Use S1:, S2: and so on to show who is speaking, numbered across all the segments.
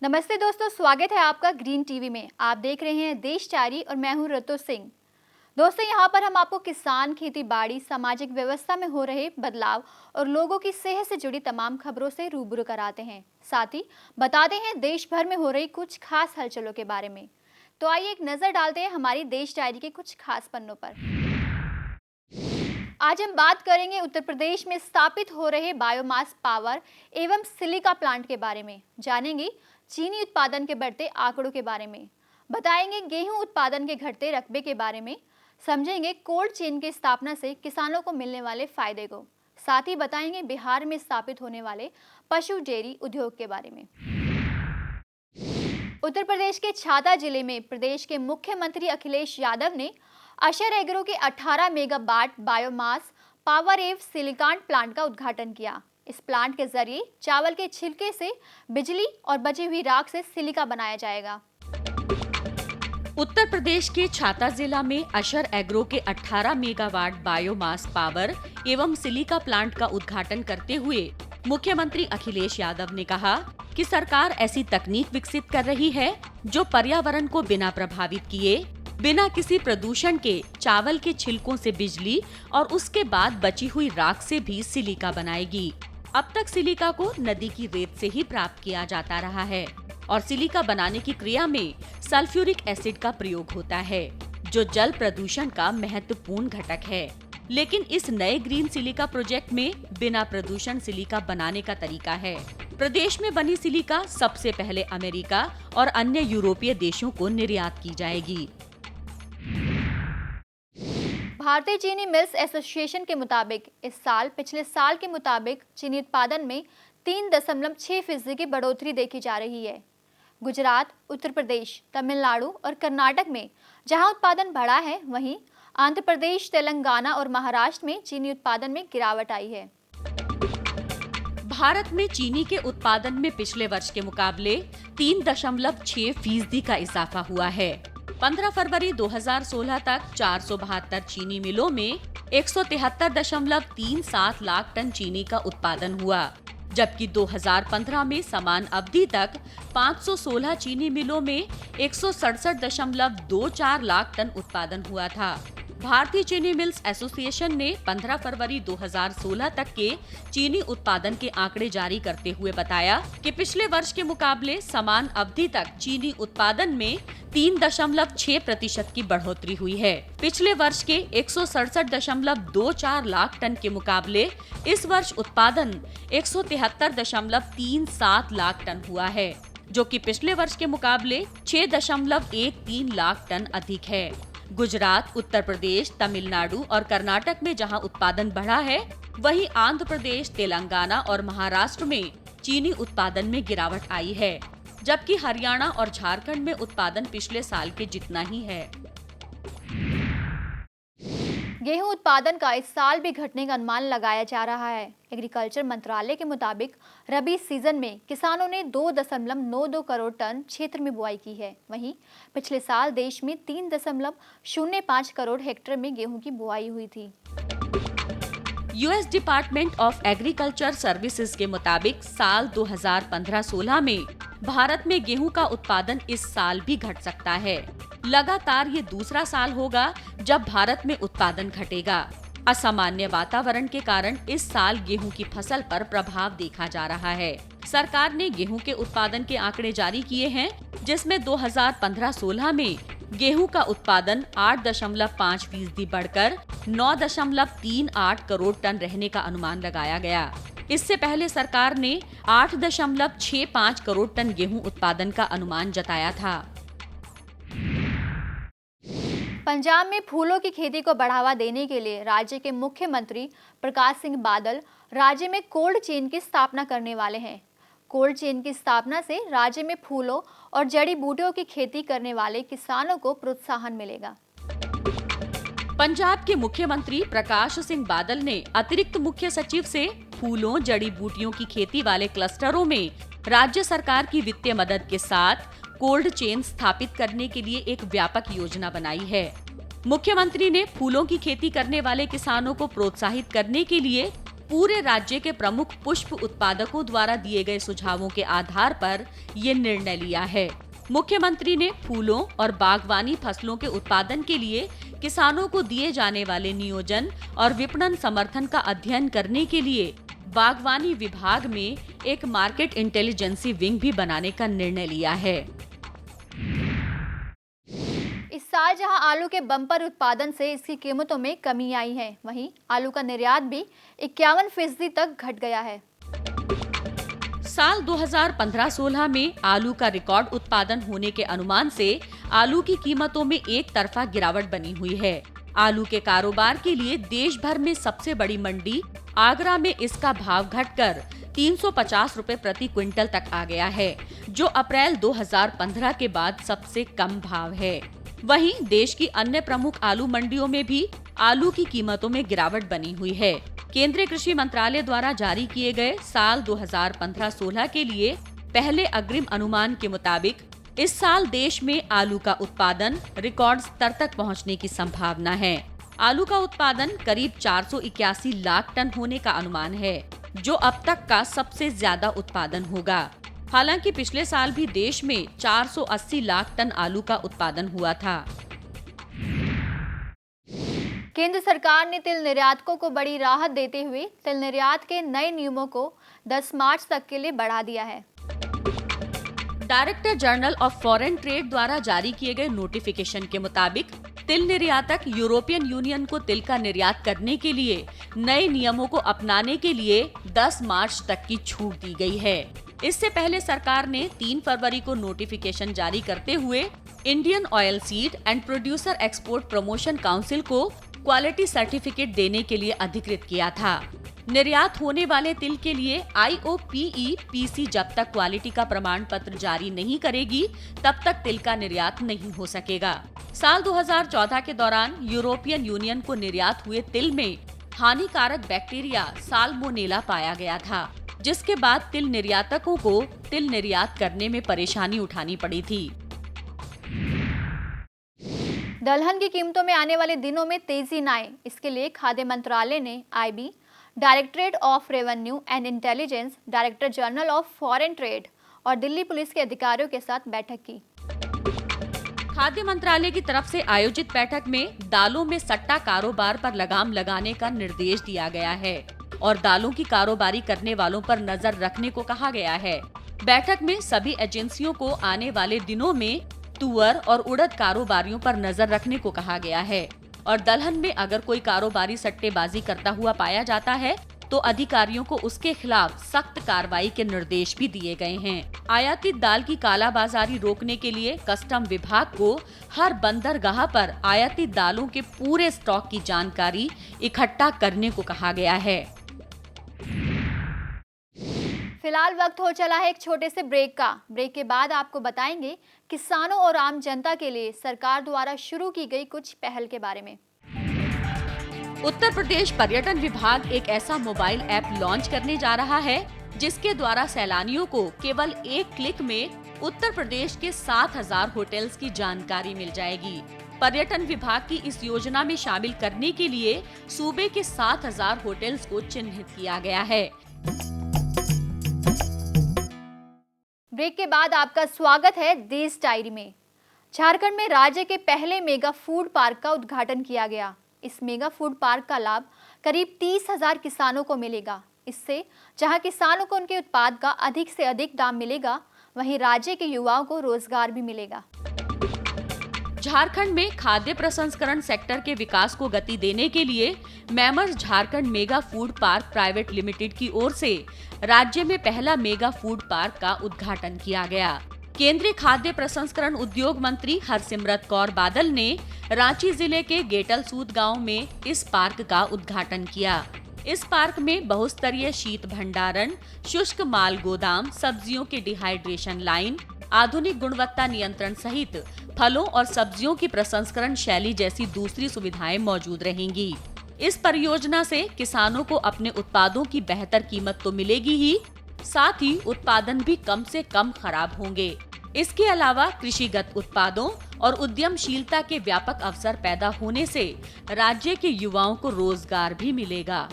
S1: नमस्ते दोस्तों, स्वागत है आपका ग्रीन टीवी में। आप देख रहे हैं देशचारी और मैं हूं ऋतु सिंह। दोस्तों, यहां पर हम आपको किसान, खेती बाड़ी, सामाजिक व्यवस्था में हो रहे बदलाव और लोगों की सेहत से जुड़ी तमाम खबरों से रूबरू कराते हैं। साथ ही बताते हैं देश भर में हो रही कुछ खास हलचलों के बारे में। तो आइए एक नजर डालते हैं हमारी देशचारी के कुछ खास पन्नों पर। आज हम बात करेंगे उत्तर प्रदेश में स्थापित हो रहे बायोमास पावर एवं सिलिका प्लांट के बारे में। जानेंगे चीनी उत्पादन के बढ़ते आंकड़ों के बारे में, बताएंगे गेहूं उत्पादन के घटते रकबे के बारे में, समझेंगे कोल्ड चेन की स्थापना से किसानों को मिलने वाले फायदे को। साथ ही बताएंगे बिहार में स्थापित होने वाले पशु डेयरी उद्योग के बारे में। उत्तर प्रदेश के छाता जिले में प्रदेश के मुख्यमंत्री अखिलेश यादव ने अशर एग्रो के 18 मेगावाट बायोमास पावर एवं सिलिकॉन प्लांट का उद्घाटन किया। इस प्लांट के जरिए चावल के छिलके से बिजली और बची हुई राख से सिलिका बनाया जाएगा।
S2: उत्तर प्रदेश के छाता जिला में अशर एग्रो के 18 मेगावाट बायोमास पावर एवं सिलिका प्लांट का उद्घाटन करते हुए मुख्यमंत्री अखिलेश यादव ने कहा कि सरकार ऐसी तकनीक विकसित कर रही है जो पर्यावरण को बिना प्रभावित किए, बिना किसी प्रदूषण के चावल के छिलकों से बिजली और उसके बाद बची हुई राख से भी सिलिका बनाएगी। अब तक सिलिका को नदी की रेत से ही प्राप्त किया जाता रहा है और सिलिका बनाने की क्रिया में सल्फ्यूरिक एसिड का प्रयोग होता है, जो जल प्रदूषण का महत्वपूर्ण घटक है। लेकिन इस नए ग्रीन सिलिका प्रोजेक्ट में बिना प्रदूषण सिलिका बनाने का तरीका है। प्रदेश में बनी सिलिका सबसे पहले अमेरिका और अन्य यूरोपीय देशों को निर्यात की जाएगी।
S1: भारतीय चीनी मिल्स एसोसिएशन के मुताबिक इस साल पिछले साल के मुताबिक चीनी उत्पादन में 3.6% की बढ़ोतरी देखी जा रही है। गुजरात, उत्तर प्रदेश, तमिलनाडु और कर्नाटक में जहां उत्पादन बढ़ा है, वहीं आंध्र प्रदेश, तेलंगाना और महाराष्ट्र में चीनी उत्पादन में गिरावट आई है।
S2: भारत में चीनी के उत्पादन में पिछले वर्ष के मुकाबले 3.6% का इजाफा हुआ है। 15 फरवरी 2016 तक 472 चीनी मिलों में 173.37 लाख टन चीनी का उत्पादन हुआ, जबकि 2015 में समान अवधि तक 516 चीनी मिलों में 167.24 लाख टन उत्पादन हुआ था। भारतीय चीनी मिल्स एसोसिएशन ने 15 फरवरी 2016 तक के चीनी उत्पादन के आंकड़े जारी करते हुए बताया कि पिछले वर्ष के मुकाबले समान अवधि तक चीनी उत्पादन में 3.6% की बढ़ोतरी हुई है। पिछले वर्ष के 167.24 लाख टन के मुकाबले इस वर्ष उत्पादन 173.37 लाख टन हुआ है, जो कि पिछले वर्ष के मुकाबले 6.13 लाख टन अधिक है। गुजरात, उत्तर प्रदेश, तमिलनाडु और कर्नाटक में जहां उत्पादन बढ़ा है, वहीं आंध्र प्रदेश, तेलंगाना और महाराष्ट्र में चीनी उत्पादन में गिरावट आई है, जबकि हरियाणा और झारखंड में उत्पादन पिछले साल के जितना ही है।
S1: गेहूं उत्पादन का इस साल भी घटने का अनुमान लगाया जा रहा है। एग्रीकल्चर मंत्रालय के मुताबिक रबी सीजन में किसानों ने 2.92 करोड़ टन क्षेत्र में बुआई की है। वहीं पिछले साल देश में 3.05 करोड़ हेक्टेयर में गेहूं की बुआई हुई थी।
S2: US department of agriculture services के मुताबिक साल 2015-16 में भारत में गेहूं का उत्पादन इस साल भी घट सकता है। लगातार ये दूसरा साल होगा जब भारत में उत्पादन घटेगा। असामान्य वातावरण के कारण इस साल गेहूं की फसल पर प्रभाव देखा जा रहा है। सरकार ने गेहूं के उत्पादन के आंकड़े जारी किए हैं, जिसमें 2015-16 में गेहूं का उत्पादन 8.5% बढ़कर 9.38 करोड़ टन रहने का अनुमान लगाया गया। इससे पहले सरकार ने 8.65 करोड़ टन गेहूं उत्पादन का अनुमान जताया था।
S1: पंजाब में फूलों की खेती को बढ़ावा देने के लिए राज्य के मुख्यमंत्री प्रकाश सिंह बादल राज्य में कोल्ड चेन की स्थापना करने वाले हैं। कोल्ड चेन की स्थापना से राज्य में फूलों और जड़ी बूटियों की खेती करने वाले किसानों को प्रोत्साहन मिलेगा।
S2: पंजाब के मुख्यमंत्री प्रकाश सिंह बादल ने अतिरिक्त मुख्य सचिव से फूलों, जड़ी बूटियों की खेती वाले क्लस्टरों में राज्य सरकार की वित्तीय मदद के साथ कोल्ड चेन स्थापित करने के लिए एक व्यापक योजना बनाई है। मुख्यमंत्री ने फूलों की खेती करने वाले किसानों को प्रोत्साहित करने के लिए पूरे राज्य के प्रमुख पुष्प उत्पादकों द्वारा दिए गए सुझावों के आधार पर ये निर्णय लिया है। मुख्यमंत्री ने फूलों और बागवानी फसलों के उत्पादन के लिए किसानों को दिए जाने वाले नियोजन और विपणन समर्थन का अध्ययन करने के लिए बागवानी विभाग में एक मार्केट इंटेलिजेंसी विंग भी बनाने का निर्णय लिया है।
S1: इस साल जहां आलू के बम्पर उत्पादन से इसकी कीमतों में कमी आई है, वहीं आलू का निर्यात भी 51% तक घट गया है।
S2: साल 2015-16 में आलू का रिकॉर्ड उत्पादन होने के अनुमान से आलू की कीमतों में एक तरफा गिरावट बनी हुई है। आलू के कारोबार के लिए देश भर में सबसे बड़ी मंडी आगरा में इसका भाव घटकर 350 रुपए प्रति क्विंटल तक आ गया है, जो अप्रैल 2015 के बाद सबसे कम भाव है। वहीं देश की अन्य प्रमुख आलू मंडियों में भी आलू की कीमतों में गिरावट बनी हुई है। केंद्रीय कृषि मंत्रालय द्वारा जारी किए गए साल 2015-16 के लिए पहले अग्रिम अनुमान के मुताबिक इस साल देश में आलू का उत्पादन रिकॉर्ड स्तर तक पहुंचने की संभावना है। आलू का उत्पादन करीब 481 लाख टन होने का अनुमान है, जो अब तक का सबसे ज्यादा उत्पादन होगा। हालांकि पिछले साल भी देश में 480 लाख टन आलू का उत्पादन हुआ था।
S1: केंद्र सरकार ने तिल निर्यातकों को बड़ी राहत देते हुए तिल निर्यात के नए नियमों को 10 मार्च तक के लिए बढ़ा दिया है।
S2: Director general of foreign trade द्वारा जारी किए गए नोटिफिकेशन के मुताबिक तिल निर्यातक यूरोपियन यूनियन को तिल का निर्यात करने के लिए नए नियमों को अपनाने के लिए 10 मार्च तक की छूट दी गई है। इससे पहले सरकार ने 3 फरवरी को नोटिफिकेशन जारी करते हुए Indian oil seed and producer export promotion council को क्वालिटी सर्टिफिकेट देने के लिए अधिकृत किया था। निर्यात होने वाले तिल के लिए IOPE-PC जब तक क्वालिटी का प्रमाण पत्र जारी नहीं करेगी, तब तक तिल का निर्यात नहीं हो सकेगा। साल 2014 के दौरान यूरोपियन यूनियन को निर्यात हुए तिल में हानिकारक बैक्टीरिया साल्मोनेला पाया गया था, जिसके बाद तिल निर्यातकों को तिल निर्यात करने में परेशानी उठानी पड़ी थी।
S1: दलहन की कीमतों में आने वाले दिनों में तेजी न आए, इसके लिए खाद्य मंत्रालय ने IB, directorate of revenue and intelligence, director general of foreign trade और दिल्ली पुलिस के अधिकारियों के साथ बैठक की।
S2: खाद्य मंत्रालय की तरफ से आयोजित बैठक में दालों में सट्टा कारोबार पर लगाम लगाने का निर्देश दिया गया है और दालों की कारोबारी करने वालों पर नजर रखने को कहा गया है। बैठक में सभी एजेंसियों को आने वाले दिनों में तुअर और उड़द कारोबारियों पर नजर रखने को कहा गया है और दलहन में अगर कोई कारोबारी सट्टेबाजी करता हुआ पाया जाता है तो अधिकारियों को उसके खिलाफ सख्त कार्रवाई के निर्देश भी दिए गए हैं। आयातित दाल की कालाबाजारी रोकने के लिए कस्टम विभाग को हर बंदरगाह पर आयातित दालों के पूरे स्टॉक की जानकारी इकट्ठा करने को कहा गया है।
S1: फिलहाल वक्त हो चला है एक छोटे से ब्रेक का। ब्रेक के बाद आपको बताएंगे किसानों और आम जनता के लिए सरकार द्वारा शुरू की गई कुछ पहल के बारे में।
S2: उत्तर प्रदेश पर्यटन विभाग एक ऐसा मोबाइल ऐप लॉन्च करने जा रहा है जिसके द्वारा सैलानियों को केवल एक क्लिक में उत्तर प्रदेश के 7,000 होटल्स की जानकारी मिल जाएगी। पर्यटन विभाग की इस योजना में शामिल करने के लिए सूबे के 7,000 होटल्स को चिन्हित किया गया है।
S1: ब्रेक के बाद आपका स्वागत है देश डायरी में। झारखंड में राज्य के पहले मेगा फूड पार्क का उद्घाटन किया गया। इस मेगा फूड पार्क का लाभ करीब 30,000 किसानों को मिलेगा। इससे जहां किसानों को उनके उत्पाद का अधिक से अधिक दाम मिलेगा, वहीं राज्य के युवाओं को रोजगार भी मिलेगा।
S2: झारखंड में खाद्य प्रसंस्करण सेक्टर के विकास को गति देने के लिए मैमर्स Jharkhand mega food park private limited की ओर से राज्य में पहला मेगा फूड पार्क का उद्घाटन किया गया। केंद्रीय खाद्य प्रसंस्करण उद्योग मंत्री हरसिमरत कौर बादल ने रांची जिले के गेटलसूद गांव में इस पार्क का उद्घाटन किया। इस पार्क में बहुस्तरीय शीत भंडारण, शुष्क माल गोदाम, सब्जियों के डिहाइड्रेशन लाइन, आधुनिक गुणवत्ता नियंत्रण सहित फलों और सब्जियों की प्रसंस्करण शैली जैसी दूसरी सुविधाएं मौजूद रहेंगी। इस परियोजना से किसानों को अपने उत्पादों की बेहतर कीमत तो मिलेगी ही, साथ ही उत्पादन भी कम से कम खराब होंगे। इसके अलावा कृषिगत उत्पादों और उद्यमशीलता के व्यापक अवसर पैदा होने से राज्य के युवाओं को रोजगार भी मिलेगा।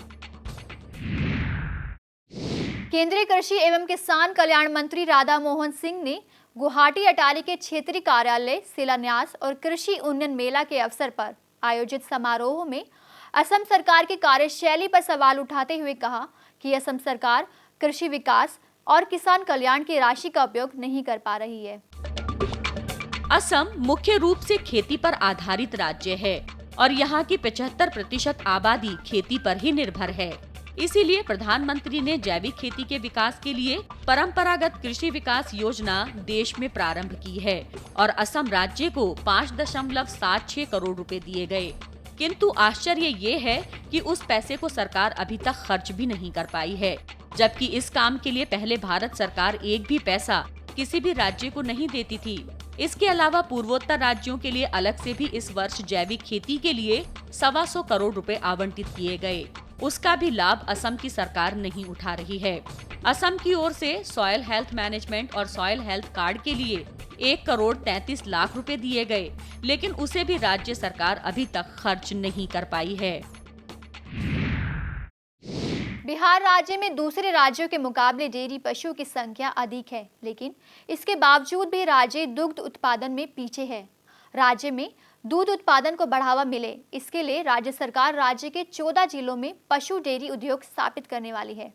S1: केंद्रीय कृषि एवं किसान कल्याण मंत्री राधा मोहन सिंह ने गुवाहाटी अटारी के क्षेत्रीय कार्यालय शिलान्यास और कृषि उन्नयन मेला के अवसर पर आयोजित समारोह में असम सरकार की कार्यशैली पर सवाल उठाते हुए कहा कि असम सरकार कृषि विकास और किसान कल्याण की राशि का उपयोग नहीं कर पा रही है।
S2: असम मुख्य रूप से खेती पर आधारित राज्य है और यहाँ की 75% आबादी खेती पर ही निर्भर है। इसीलिए प्रधानमंत्री ने जैविक खेती के विकास के लिए परंपरागत कृषि विकास योजना देश में प्रारंभ की है और असम राज्य को 5.76 करोड़ रुपए दिए गए। किंतु आश्चर्य ये है कि उस पैसे को सरकार अभी तक खर्च भी नहीं कर पाई है, जबकि इस काम के लिए पहले भारत सरकार एक भी पैसा किसी भी राज्य को नहीं देती थी। इसके अलावा पूर्वोत्तर राज्यों के लिए अलग से भी इस वर्ष जैविक खेती के लिए 125 करोड़ रुपए आवंटित किए गए। उसका भी लाभ असम की सरकार नहीं उठा रही है। असम की ओर से सॉइल हेल्थ मैनेजमेंट और सॉइल हेल्थ कार्ड के लिए 1,33,00,000 रुपए दिए गए, लेकिन उसे भी राज्य सरकार अभी तक खर्च नहीं कर पाई है।
S1: बिहार राज्य में दूसरे राज्यों के मुकाबले डेयरी पशुओं की संख्या अधिक है, लेकिन इसके बावजूद भी राज्य दुग्ध उत्पादन में पीछे है। राज्य में दूध उत्पादन को बढ़ावा मिले, इसके लिए राज्य सरकार राज्य के 14 जिलों में पशु डेयरी उद्योग स्थापित करने वाली है।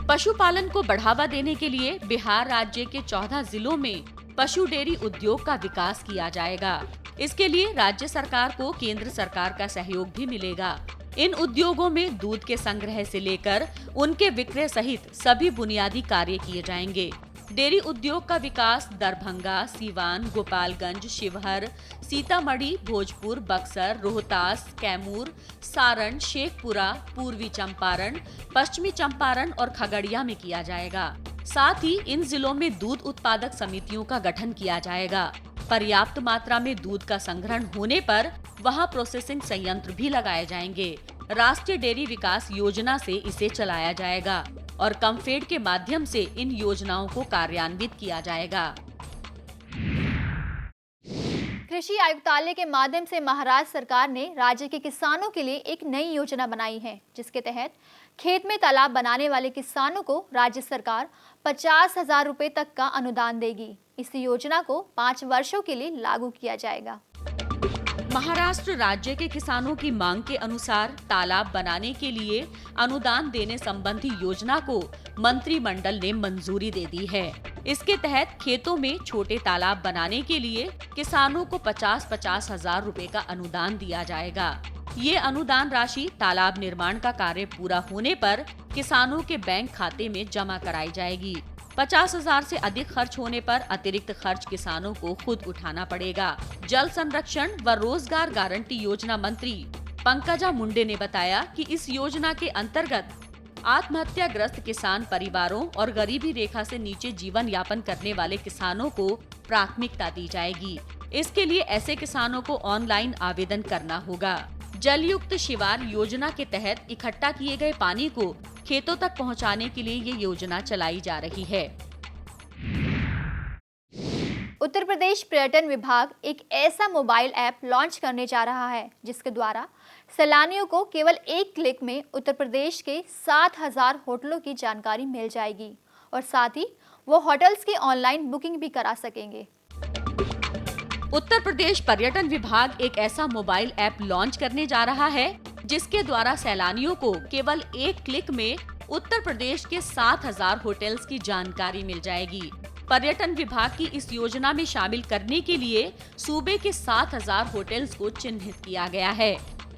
S2: पशुपालन को बढ़ावा देने के लिए बिहार राज्य के 14 जिलों में पशु डेयरी उद्योग का विकास किया जाएगा। इसके लिए राज्य सरकार को केंद्र सरकार का सहयोग भी मिलेगा। इन उद्योगों में दूध के संग्रह से लेकर उनके विक्रय सहित सभी बुनियादी कार्य किए जाएंगे। डेयरी उद्योग का विकास दरभंगा, सीवान, गोपालगंज, शिवहर, सीतामढ़ी, भोजपुर, बक्सर, रोहतास, कैमूर, सारण, शेखपुरा, पूर्वी चंपारण, पश्चिमी चंपारण और खगड़िया में किया जाएगा। साथ ही इन जिलों में दूध उत्पादक समितियों का गठन किया जाएगा। पर्याप्त मात्रा में दूध का संग्रहण होने पर वहां प्रोसेसिंग संयंत्र भी लगाए जाएंगे। राष्ट्रीय डेयरी विकास योजना से इसे चलाया जाएगा और कम्फेड के माध्यम से इन योजनाओं को कार्यान्वित किया जाएगा।
S1: कृषि आयुक्तालय के माध्यम से महाराष्ट्र सरकार ने राज्य के किसानों के लिए एक नई योजना बनाई है, जिसके तहत खेत में तालाब बनाने वाले किसानों को राज्य सरकार 50,000 रुपए तक का अनुदान देगी। इस योजना को 5 वर्षों के लिए लागू किया जाएगा।
S2: महाराष्ट्र राज्य के किसानों की मांग के अनुसार तालाब बनाने के लिए अनुदान देने संबंधी योजना को मंत्रिमंडल ने मंजूरी दे दी है। इसके तहत खेतों में छोटे तालाब बनाने के लिए किसानों को 50-50 हजार रुपए का अनुदान दिया जाएगा। ये अनुदान राशि तालाब निर्माण का कार्य पूरा होने पर किसानों के बैंक खाते में जमा कराई जाएगी। 50,000 से अधिक खर्च होने पर अतिरिक्त खर्च किसानों को खुद उठाना पड़ेगा। जल संरक्षण व रोजगार गारंटी योजना मंत्री पंकजा मुंडे ने बताया कि इस योजना के अंतर्गत आत्महत्याग्रस्त किसान परिवारों और गरीबी रेखा से नीचे जीवन यापन करने वाले किसानों को प्राथमिकता दी जाएगी। इसके लिए ऐसे किसानों को ऑनलाइन आवेदन करना होगा। जलयुक्त शिवार योजना के तहत इकट्ठा किए गए पानी को खेतों तक पहुंचाने के लिए ये योजना चलाई जा रही है।
S1: उत्तर प्रदेश पर्यटन विभाग एक ऐसा मोबाइल ऐप लॉन्च करने जा रहा है, जिसके द्वारा सैलानियों को केवल एक क्लिक में उत्तर प्रदेश के 7,000 होटलों की जानकारी मिल जाएगी और साथ ही वो होटल्स की ऑनलाइन बुकिंग भी करा सकेंगे।
S2: उत्तर प्रदेश पर्यटन विभाग एक ऐसा मोबाइल ऐप लॉन्च करने जा रहा है, जिसके द्वारा सैलानियों को केवल एक क्लिक में उत्तर प्रदेश के 7,000 होटल्स की जानकारी मिल जाएगी। पर्यटन विभाग की इस योजना में शामिल करने के लिए सूबे के 7,000 होटल्स को चिन्हित किया गया है।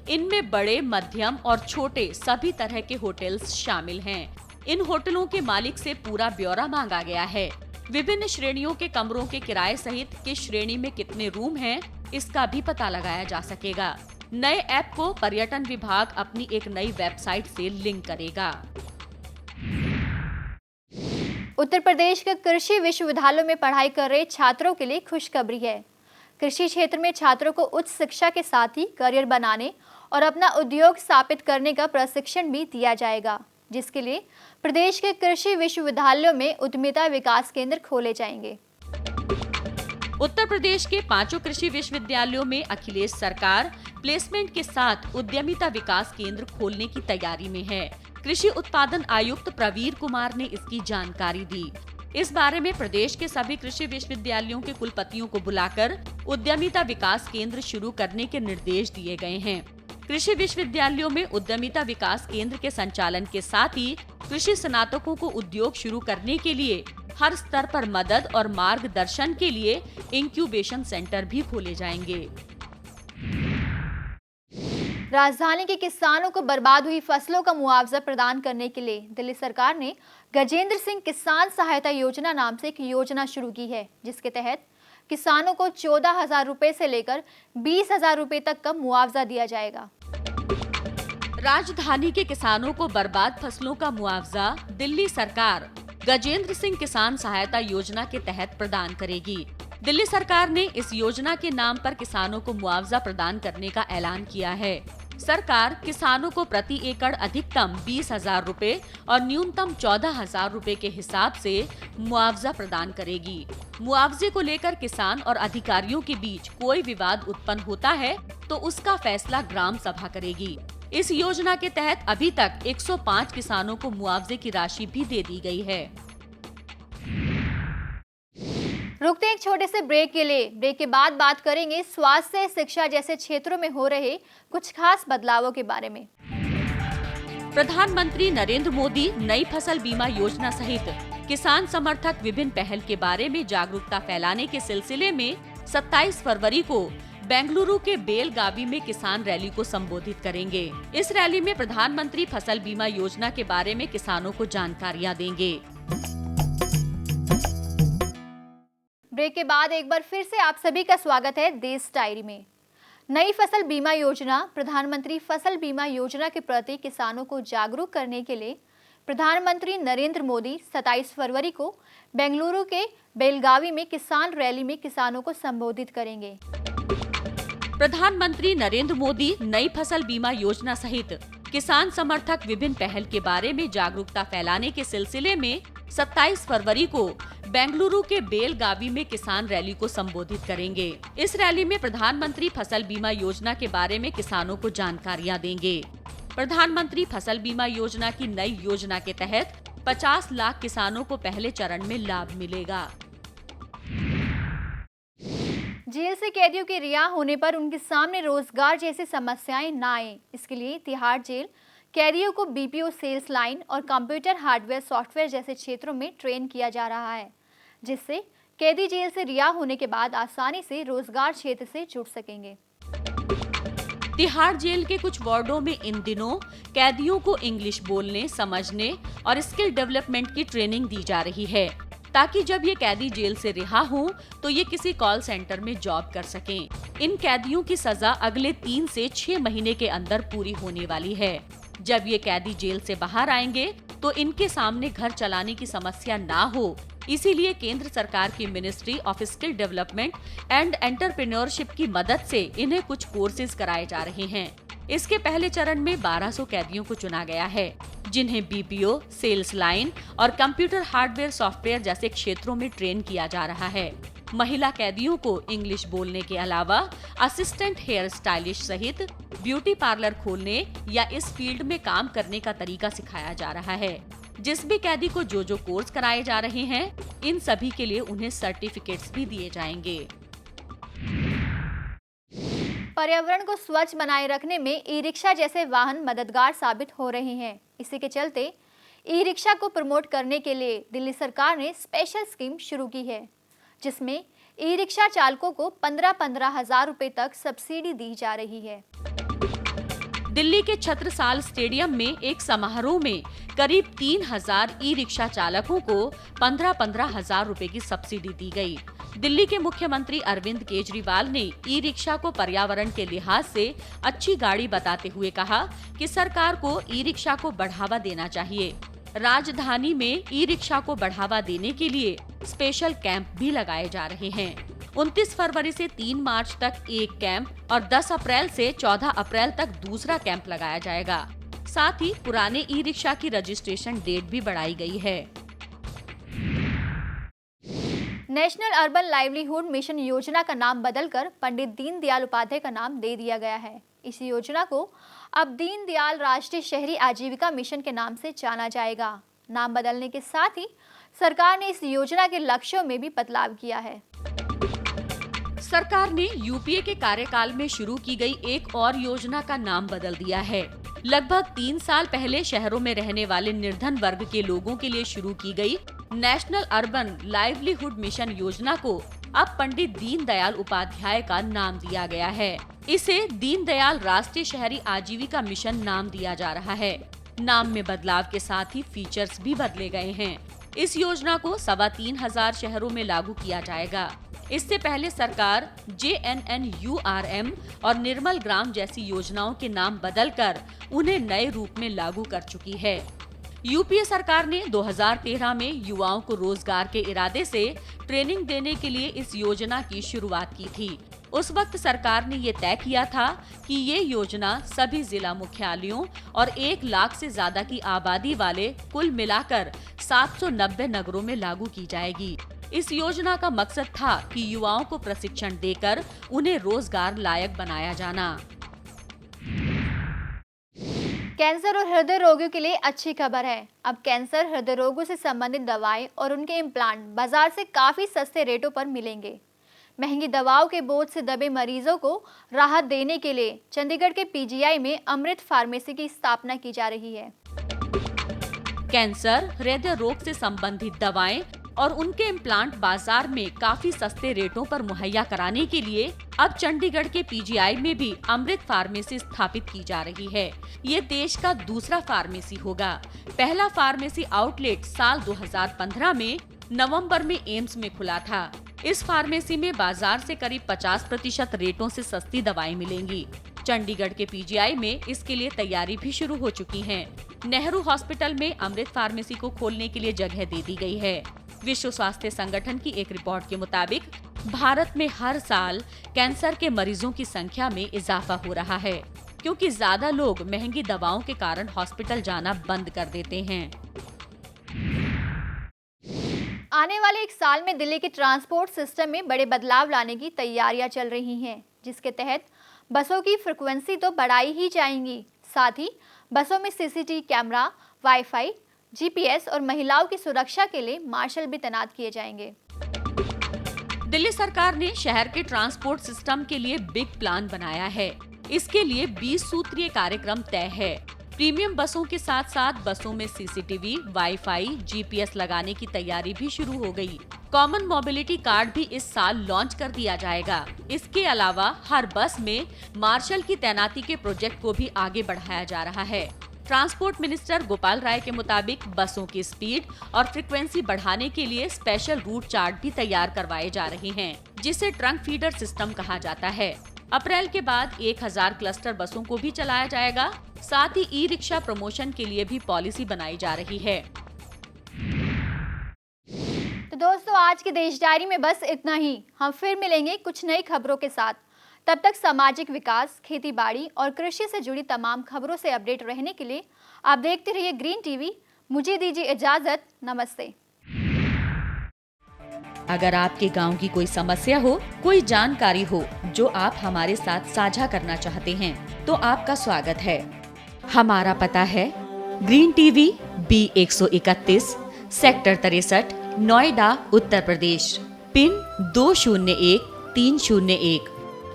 S2: इनमें बड़े, मध्यम और छोटे सभी तरह के होटल्स शामिल हैं। इन होटलों के मालिक से पूरा ब्यौरा मांगा गया है। विभिन्न श्रेणियों के कमरों के किराए सहित किस श्रेणी में कितने रूम हैं, इसका भी पता लगाया जा सकेगा। नए ऐप को पर्यटन विभाग अपनी एक नई वेबसाइट से लिंक करेगा।
S1: उत्तर प्रदेश के कृषि विश्वविद्यालयों में पढ़ाई कर रहे छात्रों के लिए खुशखबरी है। कृषि क्षेत्र में छात्रों को उच्च शिक्षा के साथ ही करियर बनाने और अपना उद्योग स्थापित करने का प्रशिक्षण भी दिया जाएगा, जिसके लिए प्रदेश के कृषि विश्वविद्यालयों में उद्यमिता विकास केंद्र खोले जाएंगे।
S2: उत्तर प्रदेश के 5 कृषि विश्वविद्यालयों में अखिलेश सरकार प्लेसमेंट के साथ उद्यमिता विकास केंद्र खोलने की तैयारी में है। कृषि उत्पादन आयुक्त प्रवीर कुमार ने इसकी जानकारी दी। इस बारे में प्रदेश के सभी कृषि विश्वविद्यालयों के कुलपतियों को बुलाकर उद्यमिता विकास केंद्र शुरू करने के निर्देश दिए गए हैं। कृषि विश्वविद्यालयों में उद्यमिता विकास केंद्र के संचालन के साथ ही कृषि स्नातकों को उद्योग शुरू करने के लिए हर स्तर पर मदद और मार्गदर्शन के लिए इंक्यूबेशन सेंटर भी खोले जाएंगे।
S1: राजधानी के किसानों को बर्बाद हुई फसलों का मुआवजा प्रदान करने के लिए दिल्ली सरकार ने गजेंद्र सिंह किसान सहायता योजना नाम से एक योजना शुरू की है, जिसके तहत किसानों को 14,000 रुपए से लेकर 20,000 रुपए तक का मुआवजा दिया जाएगा।
S2: राजधानी के किसानों को बर्बाद फसलों का मुआवजा दिल्ली सरकार गजेंद्र सिंह किसान सहायता योजना के तहत प्रदान करेगी। दिल्ली सरकार ने इस योजना के नाम पर किसानों को मुआवजा प्रदान करने का ऐलान किया है। सरकार किसानों को प्रति एकड़ अधिकतम 20,000 रुपए और न्यूनतम 14,000 रुपए के हिसाब से मुआवजा प्रदान करेगी। मुआवजे को लेकर किसान और अधिकारियों के बीच कोई विवाद उत्पन्न होता है तो उसका फैसला ग्राम सभा करेगी। इस योजना के तहत अभी तक 105 किसानों को मुआवजे की राशि भी दे दी गई है।
S1: रुकते हैं एक छोटे से ब्रेक के लिए। ब्रेक के बाद बात करेंगे स्वास्थ्य, शिक्षा जैसे क्षेत्रों में हो रहे कुछ खास बदलावों के बारे में।
S2: प्रधानमंत्री नरेंद्र मोदी नई फसल बीमा योजना सहित किसान समर्थक विभिन्न पहल के बारे में जागरूकता फैलाने के सिलसिले में 27 फरवरी को बेंगलुरु के बेलगावी में किसान रैली को संबोधित करेंगे। इस रैली में प्रधानमंत्री फसल बीमा योजना के बारे में किसानों को जानकारियां देंगे।
S1: ब्रेक के बाद एक बार फिर से आप सभी का स्वागत है देश डायरी में। नई फसल बीमा योजना प्रधानमंत्री फसल बीमा योजना के प्रति किसानों को जागरूक करने के लिए प्रधानमंत्री नरेंद्र मोदी 27 फरवरी को बेंगलुरु के बेलगावी में किसान रैली में किसानों को संबोधित करेंगे।
S2: प्रधानमंत्री नरेंद्र मोदी नई फसल बीमा योजना सहित किसान समर्थक विभिन्न पहल के बारे में जागरूकता फैलाने के सिलसिले में 27 फरवरी को बेंगलुरु के बेलगावी में किसान रैली को संबोधित करेंगे। इस रैली में प्रधानमंत्री फसल बीमा योजना के बारे में किसानों को जानकारियां देंगे। प्रधानमंत्री फसल बीमा योजना की नई योजना के तहत 50 लाख किसानों को पहले चरण में लाभ मिलेगा।
S1: जेल से कैदियों के रिहा होने पर उनके सामने रोजगार जैसी समस्याएं न आए, इसके लिए तिहाड़ जेल कैदियों को बीपीओ सेल्स लाइन और कंप्यूटर हार्डवेयर सॉफ्टवेयर जैसे क्षेत्रों में ट्रेन किया जा रहा है, जिससे कैदी जेल से रिहा होने के बाद आसानी से रोजगार क्षेत्र से जुड़ सकेंगे।
S2: तिहाड़ जेल के कुछ वार्डों में इन दिनों कैदियों को इंग्लिश बोलने, समझने और स्किल डेवलपमेंट की ट्रेनिंग दी जा रही है, ताकि जब ये कैदी जेल से रिहा हों तो ये किसी कॉल सेंटर में जॉब कर सकें। इन कैदियों की सजा अगले 3 से 6 महीने के अंदर पूरी होने वाली है। जब ये कैदी जेल से बाहर आएंगे तो इनके सामने घर चलाने की समस्या ना हो, इसीलिए केंद्र सरकार की ministry of skill development and entrepreneurship की मदद से इन्हें कुछ कोर्सेज कराए जा रहे हैं। इसके पहले चरण में 1200 कैदियों को चुना गया है, जिन्हें बीपीओ, सेल्स लाइन और कंप्यूटर हार्डवेयर सॉफ्टवेयर जैसे क्षेत्रों में ट्रेन किया जा रहा है। महिला कैदियों को इंग्लिश बोलने के अलावा असिस्टेंट हेयर स्टाइलिश सहित ब्यूटी पार्लर खोलने या इस फील्ड में काम करने का तरीका सिखाया जा रहा है। जिस भी कैदी को जो कोर्स कराए जा रहे हैं, इन सभी के लिए उन्हें सर्टिफिकेट्स भी दिए जाएंगे।
S1: पर्यावरण को स्वच्छ बनाए रखने में ई रिक्शा जैसे वाहन मददगार साबित हो रहे हैं। इसी के चलते ई रिक्शा को प्रमोट करने के लिए दिल्ली सरकार ने स्पेशल स्कीम शुरू की है, जिसमें ई रिक्शा चालकों को 15-15 हजार रुपए तक सब्सिडी दी जा रही है।
S2: दिल्ली के छत्रसाल स्टेडियम में एक समारोह में करीब 3,000 ई रिक्शा चालकों को 15-15 हजार रुपए की सब्सिडी दी गई। दिल्ली के मुख्यमंत्री अरविंद केजरीवाल ने ई रिक्शा को पर्यावरण के लिहाज से अच्छी गाड़ी बताते हुए कहा कि सरकार को ई रिक्शा को बढ़ावा देना चाहिए। राजधानी में ई रिक्शा को बढ़ावा देने के लिए स्पेशल कैंप भी लगाए जा रहे हैं। 29 फरवरी से 3 मार्च तक एक कैंप और 10 अप्रैल से 14 अप्रैल तक दूसरा कैंप लगाया जाएगा। साथ ही पुराने ई रिक्शा की रजिस्ट्रेशन डेट भी बढ़ाई गई है।
S1: नेशनल अर्बन लाइवलीहुड मिशन योजना का नाम बदलकर पंडित दीनदयाल उपाध्याय का नाम दे दिया गया है। इस योजना को अब दीनदयाल राष्ट्रीय शहरी आजीविका मिशन के नाम से जाना जाएगा। नाम बदलने के साथ ही सरकार ने इस योजना के लक्ष्यों में भी बदलाव किया है।
S2: सरकार ने यूपीए के कार्यकाल में शुरू की गई एक और योजना का नाम बदल दिया है। लगभग 3 साल पहले शहरों में रहने वाले निर्धन वर्ग के लोगों के लिए शुरू की गई नेशनल अर्बन लाइवलीहुड मिशन योजना को अब पंडित दीनदयाल उपाध्याय का नाम दिया गया है। इसे दीनदयाल राष्ट्रीय शहरी आजीविका मिशन नाम दिया जा रहा है। नाम में बदलाव के साथ ही फीचर्स भी बदले गए हैं। इस योजना को 3,500 शहरों में लागू किया जाएगा। इससे पहले सरकार JNNURM और निर्मल ग्राम जैसी योजनाओं के नाम बदलकर उन्हें नए रूप में लागू कर चुकी है। यूपीए सरकार ने 2013 में युवाओं को रोजगार के इरादे से ट्रेनिंग देने के लिए इस योजना की शुरुआत की थी। उस वक्त सरकार ने ये तय किया था कि ये योजना सभी जिला मुख्यालयों और 1 लाख से ज्यादा की आबादी वाले कुल मिलाकर 790 नगरों में लागू की जाएगी। इस योजना का मकसद था कि युवाओं को प्रशिक्षण देकर उन्हें रोजगार लायक बनाया जाना।
S1: कैंसर और हृदय रोगियों के लिए अच्छी खबर है। अब कैंसर, हृदय रोगों से संबंधित दवाएं और उनके इम्प्लांट बाजार से काफी सस्ते रेटों पर मिलेंगे। महंगी दवाओं के बोझ से दबे मरीजों को राहत देने के लिए चंडीगढ़ के PGI में अमृत फार्मेसी की स्थापना की जा रही है।
S2: कैंसर, हृदय रोग से संबंधित दवाएं और उनके इम्प्लांट बाजार में काफी सस्ते रेटों पर मुहैया कराने के लिए अब चंडीगढ़ के PGI में भी अमृत फार्मेसी स्थापित की जा रही है। ये देश का दूसरा फार्मेसी होगा। पहला फार्मेसी आउटलेट साल 2015 में नवंबर में एम्स में खुला था। इस फार्मेसी में बाजार से करीब 50% रेटों से सस्ती दवाएं मिलेंगी। चंडीगढ़ के PGI में इसके लिए तैयारी भी शुरू हो चुकी है। नेहरू हॉस्पिटल में अमृत फार्मेसी को खोलने के लिए जगह दे दी गई है। विश्व स्वास्थ्य संगठन की एक रिपोर्ट के मुताबिक भारत में हर साल कैंसर के मरीजों की संख्या में इजाफा हो रहा है, क्योंकि ज्यादा लोग महंगी दवाओं के कारण हॉस्पिटल जाना बंद कर देते हैं।
S1: आने वाले 1 साल में दिल्ली के ट्रांसपोर्ट सिस्टम में बड़े बदलाव लाने की तैयारियां चल रही हैं, जिसके तहत बसों की फ्रिक्वेंसी तो बढ़ाई ही जाएंगी। साथ ही बसों में CCTV कैमरा, वाईफाई, GPS और महिलाओं की सुरक्षा के लिए मार्शल भी तैनात किए जाएंगे।
S2: दिल्ली सरकार ने शहर के ट्रांसपोर्ट सिस्टम के लिए बिग प्लान बनाया है। इसके लिए 20 सूत्रीय कार्यक्रम तय है। प्रीमियम बसों के साथ साथ बसों में CCTV, वाईफाई, GPS लगाने की तैयारी भी शुरू हो गई। कॉमन मोबिलिटी कार्ड भी इस साल लॉन्च कर दिया जाएगा। इसके अलावा हर बस में मार्शल की तैनाती के प्रोजेक्ट को भी आगे बढ़ाया जा रहा है। ट्रांसपोर्ट मिनिस्टर गोपाल राय के मुताबिक बसों की स्पीड और फ्रीक्वेंसी बढ़ाने के लिए स्पेशल रूट चार्ट भी तैयार करवाए जा रहे हैं, जिसे ट्रंक फीडर सिस्टम कहा जाता है। अप्रैल के बाद 1000 क्लस्टर बसों को भी चलाया जाएगा। साथ ही ई-रिक्शा प्रमोशन के लिए भी पॉलिसी बनाई जा रही है।
S1: तो दोस्तों, आज की देश डायरी में बस इतना ही। हम फिर मिलेंगे कुछ नई खबरों के साथ। तब तक सामाजिक विकास, खेती बाड़ी और कृषि से जुड़ी तमाम खबरों से अपडेट रहने के लिए आप देखते रहिए ग्रीन टीवी। मुझे दीजिए इजाजत। नमस्ते।
S2: अगर आपके गांव की कोई समस्या हो, कोई जानकारी हो जो आप हमारे साथ साझा करना चाहते हैं, तो आपका स्वागत है। हमारा पता है green TV B131 sector 63 Noida Uttar Pradesh, pin 201301।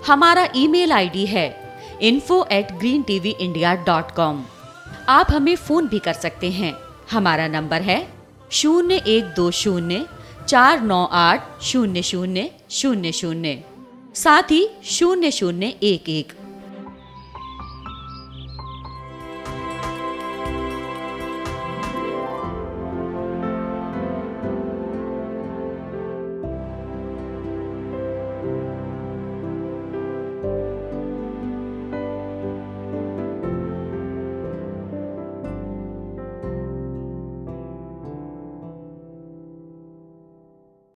S2: हमारा ईमेल ID है info@greentvindia.com। आप हमें फोन भी कर सकते हैं। हमारा नंबर है 012049800000, साथ ही 0011।